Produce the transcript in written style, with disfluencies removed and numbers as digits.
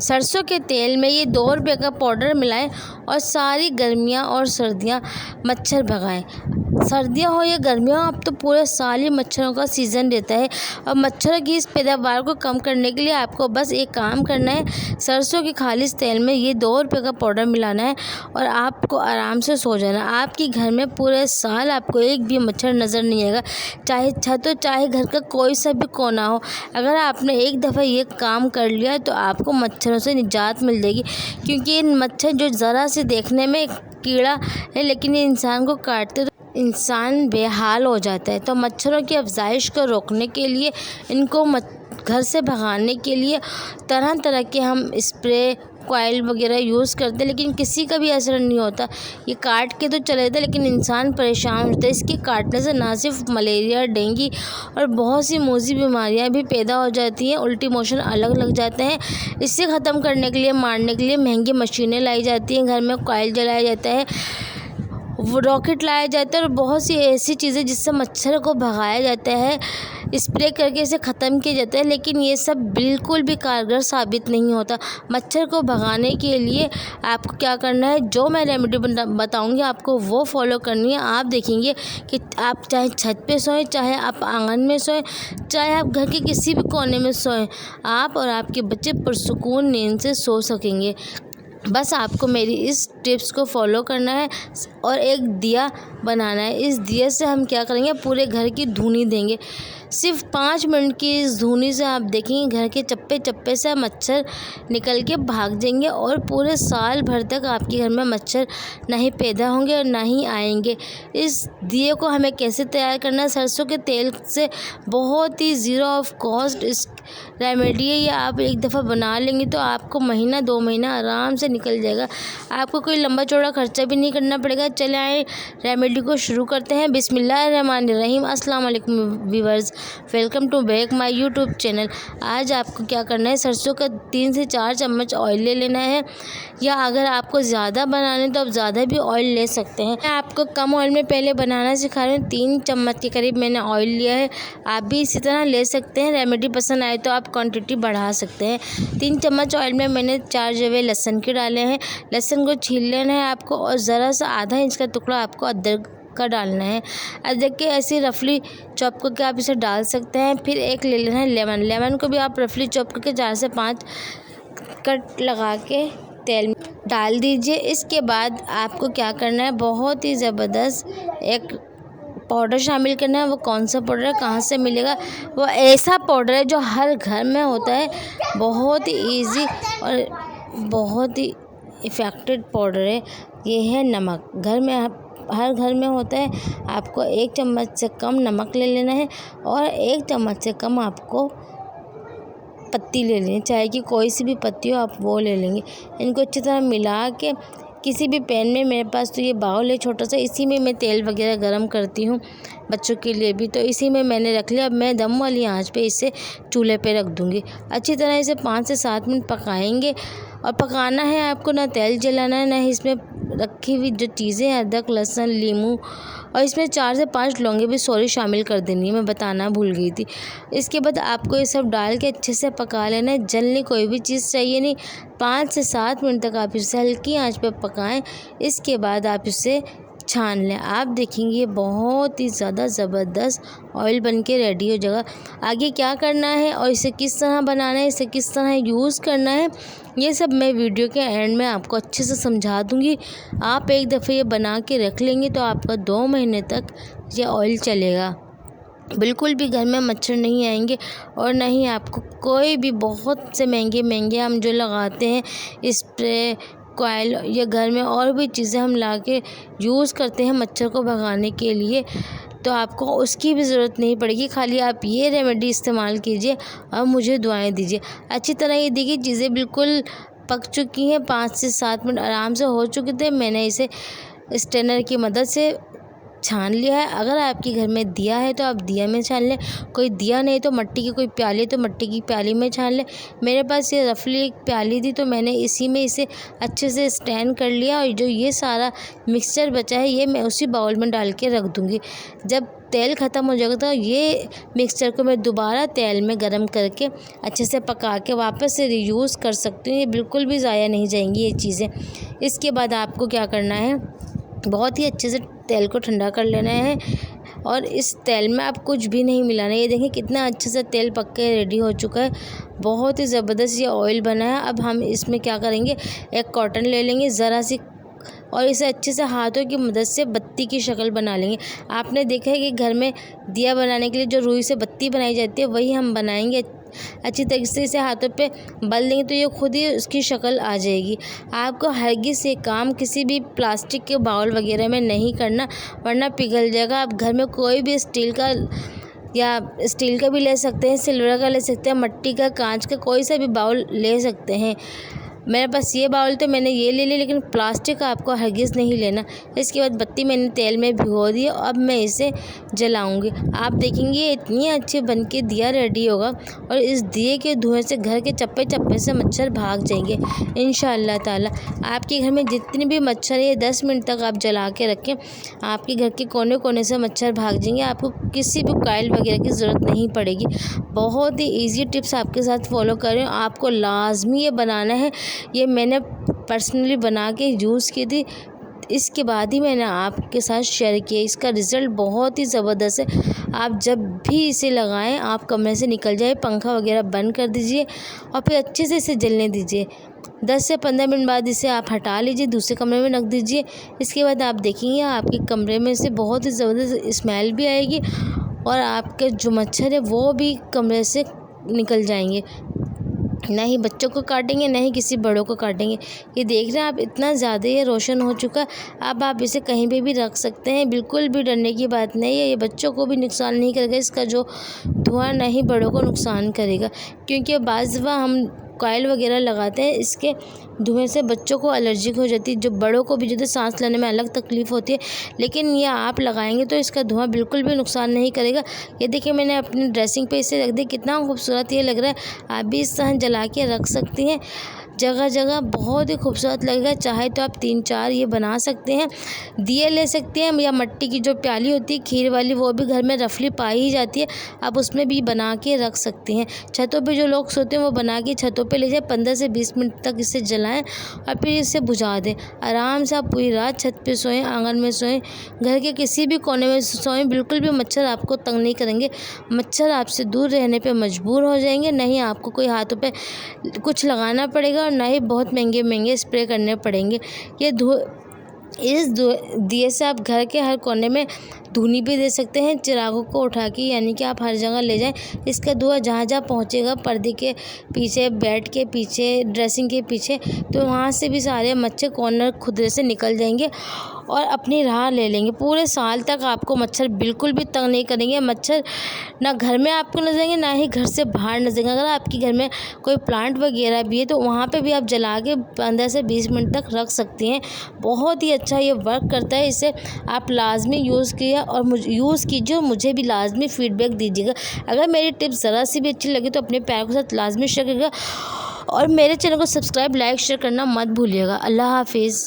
सरसों के तेल में ये 2 रुपये का पाउडर मिलाएं और सारी गर्मियाँ और सर्दियाँ मच्छर भगाएं। सर्दियाँ हो या गर्मियाँ हो, अब तो पूरे साल ही मच्छरों का सीज़न रहता है। और मच्छरों की इस पैदावार को कम करने के लिए आपको बस एक काम करना है, सरसों के खालिस तेल में ये 2 रुपये का पाउडर मिलाना है और आपको आराम से सो जाना। आपके घर में पूरे साल आपको एक भी मच्छर नज़र नहीं आएगा, चाहे छत हो चाहे घर का कोई सा भी कोना हो। अगर आपने एक दफ़ा ये काम कर लिया तो आपको मच्छरों से निजात मिल जाएगी, क्योंकि इन मच्छर जो ज़रा से देखने में कीड़ा है लेकिन ये इंसान को काटते तो इंसान बेहाल हो जाता है। तो मच्छरों की अफज़ाइश को रोकने के लिए, इनको घर से भगाने के लिए तरह तरह के हम स्प्रे कॉइल वगैरह यूज़ करते हैं, लेकिन किसी का भी असर नहीं होता। ये काट के तो चले जाते लेकिन इंसान परेशान होता है। इसके काटने से ना सिर्फ मलेरिया, डेंगू और बहुत सी मूजी बीमारियां भी पैदा हो जाती हैं, उल्टी मोशन अलग लग जाते हैं। इससे ख़त्म करने के लिए, मारने के लिए महंगी मशीनें लाई जाती हैं, घर में कॉइल जलाया जाता है, वो रॉकेट लाया जाता है और बहुत सी ऐसी चीज़ें जिससे मच्छर को भगाया जाता है, स्प्रे करके इसे ख़त्म किया जाता है, लेकिन ये सब बिल्कुल भी कारगर साबित नहीं होता। मच्छर को भगाने के लिए आपको क्या करना है, जो मैं रेमेडी बताऊंगी आपको वो फॉलो करनी है। आप देखेंगे कि आप चाहे छत पे सोएं, चाहे आप आंगन में सोएं, चाहे आप घर के किसी भी कोने में सोएं, आप और आपके बच्चे पुरसुकून नींद से सो सकेंगे। बस आपको मेरी इस टिप्स को फॉलो करना है और एक दिया बनाना है। इस दिए से हम क्या करेंगे, पूरे घर की धुनी देंगे। सिर्फ 5 मिनट की इस धुनी से आप देखेंगे घर के चप्पे चप्पे से मच्छर निकल के भाग जाएंगे और पूरे साल भर तक आपके घर में मच्छर नहीं पैदा होंगे और ना ही आएंगे। इस दिए को हमें कैसे तैयार करना है, सरसों के तेल से बहुत ही ज़ीरो ऑफ कॉस्ट इस रेमेडी है। ये आप एक दफ़ा बना लेंगे तो आपको महीना 2 महीना आराम से निकल जाएगा। आपको कोई लंबा चौड़ा खर्चा भी नहीं करना पड़ेगा। चले आए रेमेडी को शुरू करते हैं। बिस्मिल्लाहिर्रहमानिर्रहीम। अस्सलाम वालेकुम viewers, welcome to back my YouTube channel. आज आपको क्या करना है, सरसों का 3 से 4 चम्मच ऑयल ले लेना है, या अगर आपको ज़्यादा बनाना है तो आप ज़्यादा भी ऑयल ले सकते हैं। मैं आपको कम ऑयल में पहले बनाना सिखा रही हूँ। 3 चम्मच के करीब मैंने ऑयल लिया है, आप भी इसी तरह ले सकते हैं। रेमेडी पसंद आए तो आप क्वांटिटी बढ़ा सकते हैं। 3 चम्मच ऑयल में मैंने 4 जवे लहसुन के डाले हैं। लहसुन को छील लेना है आपको और ज़रा सा आधा इंच का टुकड़ा आपको अदरक का डालना है। अदरक के ऐसे रफली चॉप करके आप इसे डाल सकते हैं। फिर एक ले लेना है लेमन। लेमन को भी आप रफली चॉप करके 4 से 5 कट लगा के तेल में डाल दीजिए। इसके बाद आपको क्या करना है, बहुत ही ज़बरदस्त एक पाउडर शामिल करना है। वो कौन सा पाउडर है, कहाँ से मिलेगा, वो ऐसा पाउडर है जो हर घर में होता है। बहुत ही ईजी और बहुत ही इफ़ेक्टिव पाउडर है। ये है नमक। घर में हर घर में होता है। आपको 1 चम्मच से कम नमक ले लेना है और 1 चम्मच से कम आपको पत्ती ले लेनी, चाहे कि कोई सी भी पत्ती हो आप वो ले लेंगे। इनको अच्छी तरह मिला के किसी भी पैन में, मेरे पास तो ये बाउल है छोटा सा, इसी में मैं तेल वगैरह गरम करती हूँ बच्चों के लिए भी, तो इसी में मैंने रख लिया। अब मैं दम वाली आंच पे इसे चूल्हे पे रख दूँगी। अच्छी तरह इसे 5 से 7 मिनट पकाएंगे और पकाना है आपको, ना तेल जलाना है, ना इसमें रखी हुई जो चीज़ें हैं अदरक, लहसुन, नींबू और इसमें 4 से 5 लौंगे भी शामिल कर देनी है, मैं बताना भूल गई थी। इसके बाद आपको ये सब डाल के अच्छे से पका लेना है। जलने कोई भी चीज़ चाहिए नहीं। 5 से 7 मिनट तक आप इसे हल्की आंच पे पकाएं। इसके बाद आप इसे छान लें। आप देखेंगे ये बहुत ही ज़्यादा ज़बरदस्त ऑयल बन के रेडी हो जाएगा। आगे क्या करना है और इसे किस तरह बनाना है, इसे किस तरह यूज़ करना है, ये सब मैं वीडियो के एंड में आपको अच्छे से समझा दूँगी। आप एक दफ़े ये बना के रख लेंगे तो आपका 2 महीने तक ये ऑयल चलेगा। बिल्कुल भी घर में मच्छर नहीं आएंगे और ना ही आपको कोई भी बहुत से महंगे हम जो लगाते हैं स्प्रे कॉइल या घर में और भी चीज़ें हम ला के यूज़ करते हैं मच्छर को भगाने के लिए, तो आपको उसकी भी ज़रूरत नहीं पड़ेगी। खाली आप ये रेमेडी इस्तेमाल कीजिए और मुझे दुआएं दीजिए। अच्छी तरह ये देखिए चीज़ें बिल्कुल पक चुकी हैं। 5 से 7 मिनट आराम से हो चुके थे। मैंने इसे स्ट्रेनर की मदद से छान लिया है। अगर आपके घर में दिया है तो आप दिया में छान लें, कोई दिया नहीं तो मट्टी की कोई प्याली है तो मट्टी की प्याली में छान लें। मेरे पास ये रफली एक प्याली थी तो मैंने इसी में इसे अच्छे से स्टैंड कर लिया और जो ये सारा मिक्सचर बचा है ये मैं उसी बाउल में डाल के रख दूँगी। जब तेल ख़त्म हो जाएगा तो ये मिक्सचर को मैं दोबारा तेल में गरम करके अच्छे से पका के वापस से रीयूज़ कर सकती हूँ। ये बिल्कुल भी ज़ाया नहीं जाएंगी ये चीज़ें। इसके बाद आपको क्या करना है, बहुत ही अच्छे से तेल को ठंडा कर लेना है और इस तेल में आप कुछ भी नहीं मिलाना है। ये देखिए कितना अच्छे से तेल पक के रेडी हो चुका है, बहुत ही ज़बरदस्त ये ऑयल बना है। अब हम इसमें क्या करेंगे, एक कॉटन ले लेंगे ज़रा सी और इसे अच्छे से हाथों की मदद से बत्ती की शक्ल बना लेंगे। आपने देखा है कि घर में दिया बनाने के लिए जो रुई से बत्ती बनाई जाती है वही हम बनाएंगे। अच्छी तरीके से इसे हाथों पे बल देंगे तो ये खुद ही उसकी शक्ल आ जाएगी। आपको हरगिज़ ये काम किसी भी प्लास्टिक के बाउल वगैरह में नहीं करना, वरना पिघल जाएगा। आप घर में कोई भी स्टील का या स्टील का भी ले सकते हैं, सिल्वर का ले सकते हैं, मिट्टी का, कांच का, कोई सा भी बाउल ले सकते हैं। मेरे पास ये बाउल तो मैंने ये ले लिया, लेकिन प्लास्टिक का आपको हरगिज़ नहीं लेना। इसके बाद बत्ती मैंने तेल में भिगो दी। अब मैं इसे जलाऊंगी। आप देखेंगे ये इतनी अच्छी बन के दिया रेडी होगा और इस दिए के धुएं से घर के चप्पे चप्पे से मच्छर भाग जाएंगे इंशाअल्लाह ताला। आपके घर में जितने भी मच्छर है 10 मिनट तक आप जला के रखें, आपके घर के कोने कोने से मच्छर भाग जाएंगे। आपको किसी भी कॉइल वगैरह की ज़रूरत नहीं पड़ेगी। बहुत ही ईजी टिप्स आपके साथ फॉलो कर रही हूँ। आपको लाजमी ये बनाना है। ये मैंने पर्सनली बना के यूज़ की थी, इसके बाद ही मैंने आपके साथ शेयर किया। इसका रिज़ल्ट बहुत ही ज़बरदस्त है। आप जब भी इसे लगाएं आप कमरे से निकल जाए, पंखा वगैरह बंद कर दीजिए और फिर अच्छे से इसे जलने दीजिए। 10 से 15 मिनट बाद इसे आप हटा लीजिए, दूसरे कमरे में रख दीजिए। इसके बाद आप देखेंगे आपके कमरे में से बहुत ही ज़बरदस्त स्मेल भी आएगी और आपके जो मच्छर है वो भी कमरे से निकल जाएंगे। ना ही बच्चों को काटेंगे, ना ही किसी बड़ों को काटेंगे। ये देख रहे हैं आप, इतना ज़्यादा ये रोशन हो चुका है। अब आप इसे कहीं पे भी रख सकते हैं, बिल्कुल भी डरने की बात नहीं है। ये बच्चों को भी नुकसान नहीं करेगा, इसका जो धुआं ना ही बड़ों को नुकसान करेगा, क्योंकि बाज़ दफ़ा हम कॉइल वगैरह लगाते हैं, इसके धुएं से बच्चों को एलर्जिक हो जाती है, जो बड़ों को भी जो सांस लेने में अलग तकलीफ़ होती है। लेकिन ये आप लगाएंगे तो इसका धुआं बिल्कुल भी नुकसान नहीं करेगा। ये देखिए मैंने अपनी ड्रेसिंग पे इसे रख दिया, कितना खूबसूरत ये लग रहा है। आप भी इस तरह जला के रख सकती हैं जगह जगह, बहुत ही खूबसूरत लगेगा। चाहे तो आप 3-4 ये बना सकते हैं। दिए ले सकते हैं या मिट्टी की जो प्याली होती है खीर वाली, वो भी घर में रफली पाई ही जाती है, आप उसमें भी बना के रख सकते हैं। छतों पे जो लोग सोते हैं वो बना के छतों पे ले जाए, 15 से 20 मिनट तक इसे जलाएं और फिर इसे बुझा दें। आराम से आप पूरी रात छत पे सोएं, आंगन में सोएं, घर के किसी भी कोने में सोएं, बिल्कुल भी मच्छर आपको तंग नहीं करेंगे। मच्छर आपसे दूर रहने पे मजबूर हो जाएंगे। नहीं आपको कोई हाथों पे कुछ लगाना पड़ेगा और ना ही बहुत महंगे महंगे स्प्रे करने पड़ेंगे। ये इस दिए से आप घर के हर कोने में धुनी भी दे सकते हैं, चिरागों को उठा के, यानी कि आप हर जगह ले जाएं। इसका धुआं जहाँ जहाँ पहुँचेगा, पर्दे के पीछे, बेड के पीछे, ड्रेसिंग के पीछे, तो वहाँ से भी सारे मच्छर कॉर्नर खुदरे से निकल जाएंगे और अपनी राह ले लेंगे। पूरे साल तक आपको मच्छर बिल्कुल भी तंग नहीं करेंगे। मच्छर ना घर में आपको नजरेंगे, ना ही घर से बाहर नजरेंगे। अगर आपके घर में कोई प्लांट वगैरह भी है तो वहाँ पे भी आप जला के 15 से 20 मिनट तक रख सकती हैं। बहुत ही अच्छा ये वर्क करता है। इसे आप लाजमी यूज़ किया और यूज़ कीजिए और मुझे भी लाजमी फ़ीडबैक दीजिएगा। अगर मेरी टिप्स ज़रा सी भी अच्छी लगी तो अपने प्यार के साथ लाजमी शेयर करिएगा और मेरे चैनल को सब्सक्राइब, लाइक, शेयर करना मत भूलिएगा। अल्लाह हाफिज़।